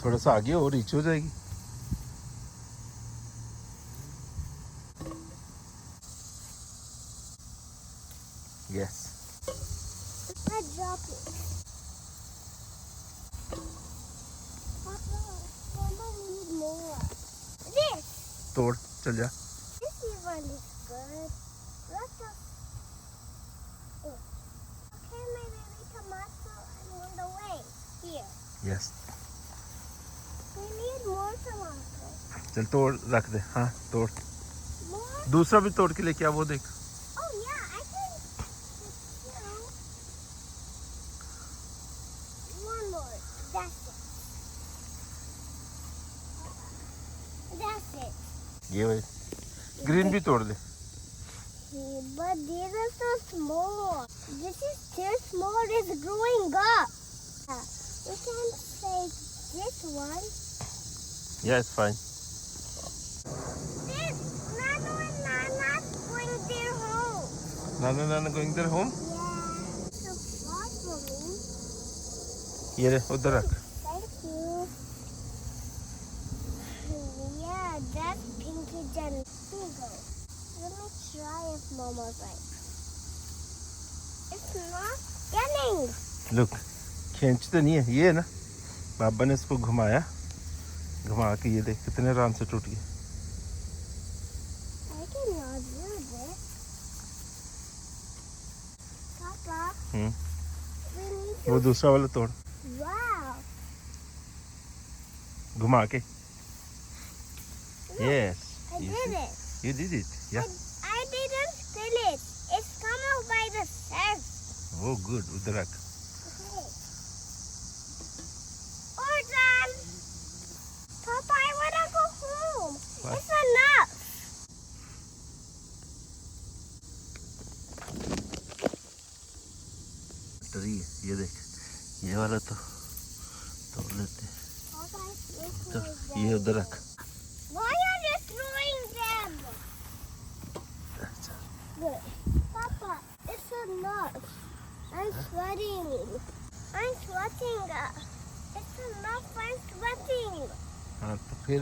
थोड़ा सा आगे और रीच हो जाएगी. Yes. Let's drop it. Papa, Mama need more. This. तोड़ चल जा. This one is good. Lots of. Oh. Okay, my baby tomato. I'm on the way. Here. Yes. We need more tomato. चल तोड़ रख दे. हाँ तोड़. More? दूसरा भी तोड़ के लेके आ, वो देख. Oh yeah, I can. You know. One more. That's it. That's it. ये भाई ग्रीन भी तोड़ दे. But these are so small. This is still small. It's growing up. We can take this one. Yeah, it's fine. This Nano and Nana going their home. Nana going their home. Yeah. So far for me. ये ले उधर रख. Thank you. Yeah, that's pinky Jen. Here you go. Let me try if Mama's right. It's not getting. Look, खींचते नहीं है. ये है ना, बाबा ने इसको घुमाया, घुमा के ये देख कितने आराम से टूट गया. I cannot do this. Papa, we need वो to. दूसरा वाला तोड़. Wow. घुमा के. Look, Yes. I did it. You did it. Yeah. I didn't spill it. It's come out by the surf. Oh, good. उधर रख. Okay. All done. Papa, I want to go home. What? It's enough. टरी ये देख, ये वाला तो तोड़ लेते. Papa, तो this ये उधर रख. Why are you throwing them? Good. Papa, it's enough. I'm sweating. I'm sweating. It's enough. I'm sweating. हाँ तो फिर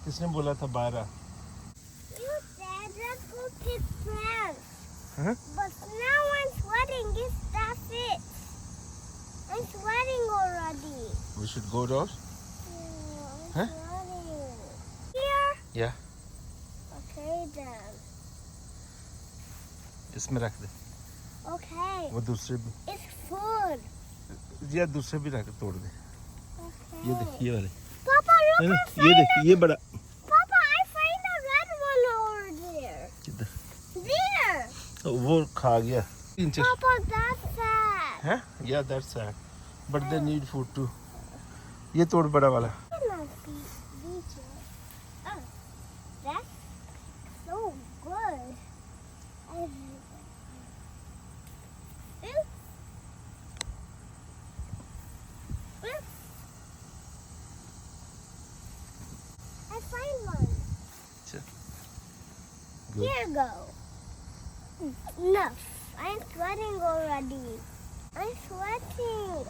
किसने बोला था 12? You said let's go pick plants. Huh? But now I'm sweating. That's it. I'm sweating already. We should go out. I'm Huh? sweating. Here? Yeah. Okay then. इसमें रख दे. Okay. वो दूसरे भी, It's food. या दूसरे भी रख तोड़ दे. Okay. ये देख ये वाले. Papa, look, नहीं, I नहीं, ये find देख ये बड़ा. Papa, I find a red one over there. किधर? There. वो खा गया. इंच. Papa, that's sad. हैं? Yeah, that's sad. But they need food too. ये तोड़ बड़ा वाला. Cannot beat it. Oh, that's so good. Oops. Oops. I find one. Good. Here you go. Enough. I'm sweating already. I'm sweating.